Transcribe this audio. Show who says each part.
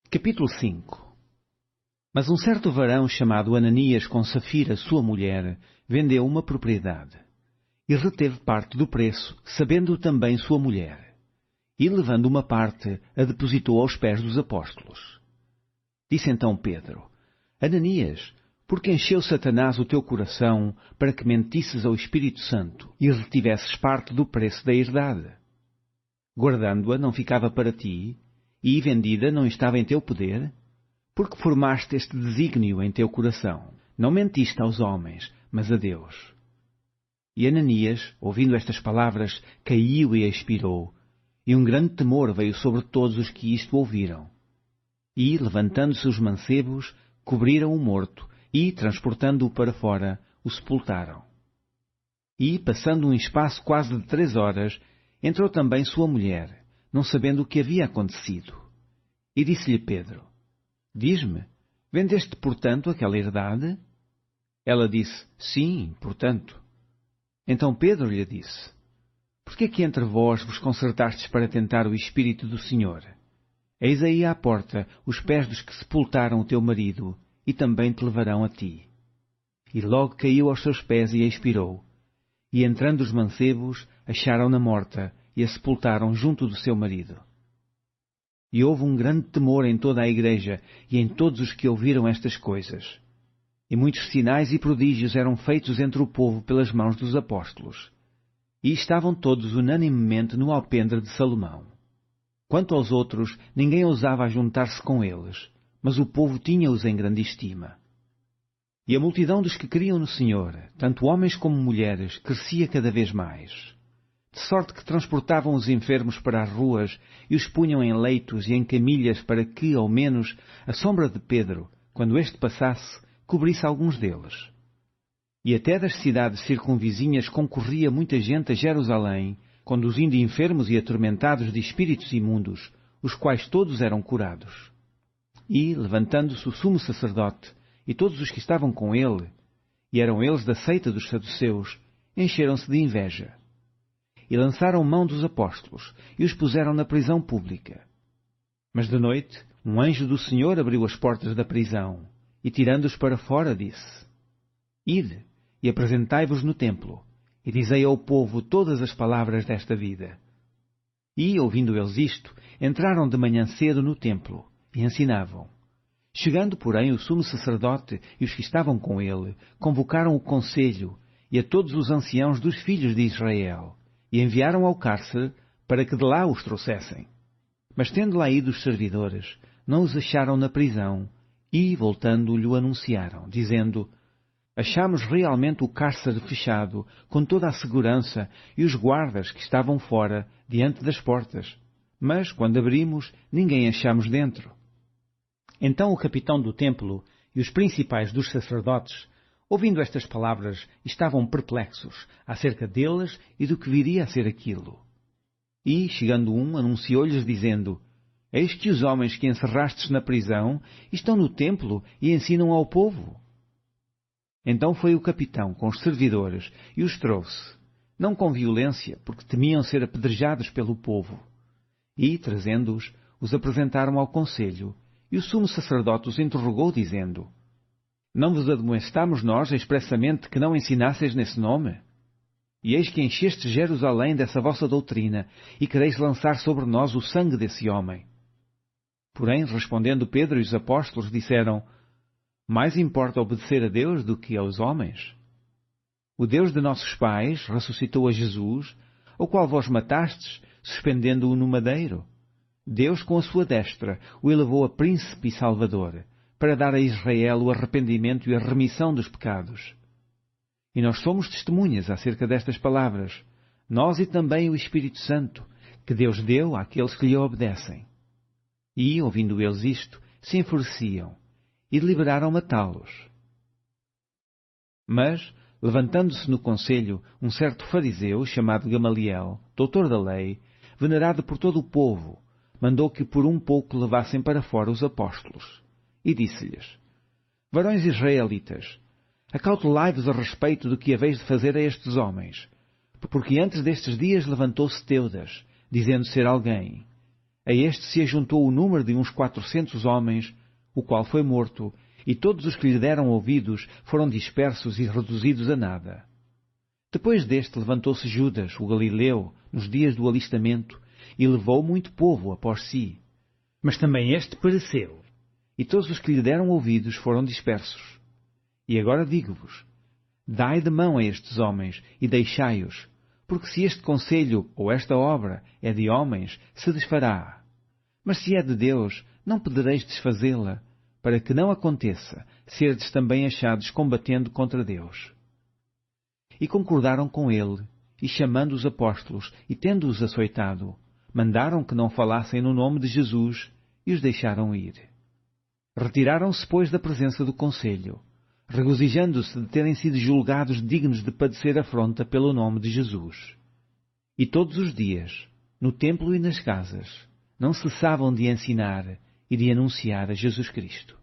Speaker 1: Capítulo 5. Mas um certo varão chamado Ananias, com Safira, sua mulher, vendeu uma propriedade e reteve parte do preço, sabendo também sua mulher. E, levando uma parte, a depositou aos pés dos apóstolos. Disse então Pedro: Ananias, por que encheu Satanás o teu coração para que mentisses ao Espírito Santo e retivesses parte do preço da herdade? Guardando-a não ficava para ti, e vendida não estava em teu poder? Porque formaste este desígnio em teu coração. Não mentiste aos homens, mas a Deus. E Ananias, ouvindo estas palavras, caiu e expirou, e um grande temor veio sobre todos os que isto ouviram. E, levantando-se os mancebos, cobriram o morto, e, transportando-o para fora, o sepultaram. E, passando um espaço quase de 3 horas, entrou também sua mulher, não sabendo o que havia acontecido. E disse-lhe Pedro: Diz-me, vendeste, portanto, aquela herdade? Ela disse: Sim, portanto. Então Pedro lhe disse: Por que é que entre vós vos concertastes para tentar o Espírito do Senhor? Eis aí à porta os pés dos que sepultaram o teu marido, e também te levarão a ti. E logo caiu aos seus pés e expirou. E entrando os mancebos, acharam-na morta, e a sepultaram junto do seu marido. E houve um grande temor em toda a igreja e em todos os que ouviram estas coisas. E muitos sinais e prodígios eram feitos entre o povo pelas mãos dos apóstolos. E estavam todos unanimemente no alpendre de Salomão. Quanto aos outros, ninguém ousava juntar-se com eles, mas o povo tinha-os em grande estima. E a multidão dos que criam no Senhor, tanto homens como mulheres, crescia cada vez mais. De sorte que transportavam os enfermos para as ruas e os punham em leitos e em camilhas para que, ao menos, a sombra de Pedro, quando este passasse, cobrisse alguns deles. E até das cidades circunvizinhas concorria muita gente a Jerusalém, conduzindo enfermos e atormentados de espíritos imundos, os quais todos eram curados. E, levantando-se o sumo sacerdote e todos os que estavam com ele, e eram eles da seita dos saduceus, encheram-se de inveja. E lançaram mão dos apóstolos, e os puseram na prisão pública. Mas de noite, um anjo do Senhor abriu as portas da prisão, e tirando-os para fora, disse: Ide, e apresentai-vos no templo, e dizei ao povo todas as palavras desta vida. E, ouvindo eles isto, entraram de manhã cedo no templo, e ensinavam. Chegando, porém, o sumo sacerdote e os que estavam com ele, convocaram o conselho, e a todos os anciãos dos filhos de Israel, e enviaram ao cárcere para que de lá os trouxessem. Mas tendo lá ido os servidores, não os acharam na prisão, e, voltando, lhe anunciaram, dizendo: Achamos realmente o cárcere fechado, com toda a segurança, e os guardas que estavam fora, diante das portas. Mas, quando abrimos, ninguém achamos dentro. Então o capitão do templo e os principais dos sacerdotes, ouvindo estas palavras, estavam perplexos acerca deles e do que viria a ser aquilo. E, chegando um, anunciou-lhes, dizendo: Eis que os homens que encerrastes na prisão estão no templo e ensinam ao povo. Então foi o capitão com os servidores e os trouxe, não com violência, porque temiam ser apedrejados pelo povo. E, trazendo-os, os apresentaram ao conselho, e o sumo sacerdote os interrogou, dizendo: Não vos admoestamos nós expressamente que não ensinasseis nesse nome? E eis que encheste Jerusalém dessa vossa doutrina, e quereis lançar sobre nós o sangue desse homem. Porém, respondendo Pedro e os apóstolos, disseram: Mais importa obedecer a Deus do que aos homens. O Deus de nossos pais ressuscitou a Jesus, o qual vós matastes, suspendendo-o no madeiro. Deus, com a sua destra, o elevou a príncipe e salvador, para dar a Israel o arrependimento e a remissão dos pecados. E nós somos testemunhas acerca destas palavras, nós e também o Espírito Santo, que Deus deu àqueles que lhe obedecem. E, ouvindo eles isto, se enfureciam, e deliberaram matá-los. Mas, levantando-se no conselho um certo fariseu, chamado Gamaliel, doutor da lei, venerado por todo o povo, mandou que por um pouco levassem para fora os apóstolos, e disse-lhes: Varões israelitas, acautelai-vos a respeito do que haveis de fazer a estes homens, porque antes destes dias levantou-se Teudas, dizendo ser alguém. A este se ajuntou o número de uns 400 homens, o qual foi morto, e todos os que lhe deram ouvidos foram dispersos e reduzidos a nada. Depois deste levantou-se Judas, o Galileu, nos dias do alistamento, e levou muito povo após si. Mas também este pereceu, e todos os que lhe deram ouvidos foram dispersos. E agora digo-vos, dai de mão a estes homens e deixai-os, porque se este conselho ou esta obra é de homens, se desfará. Mas se é de Deus, não podereis desfazê-la, para que não aconteça serdes também achados combatendo contra Deus. E concordaram com ele, e chamando os apóstolos, e tendo-os açoitado, mandaram que não falassem no nome de Jesus, e os deixaram ir. Retiraram-se, pois, da presença do conselho, regozijando-se de terem sido julgados dignos de padecer afronta pelo nome de Jesus. E todos os dias, no templo e nas casas, não cessavam de ensinar e de anunciar a Jesus Cristo.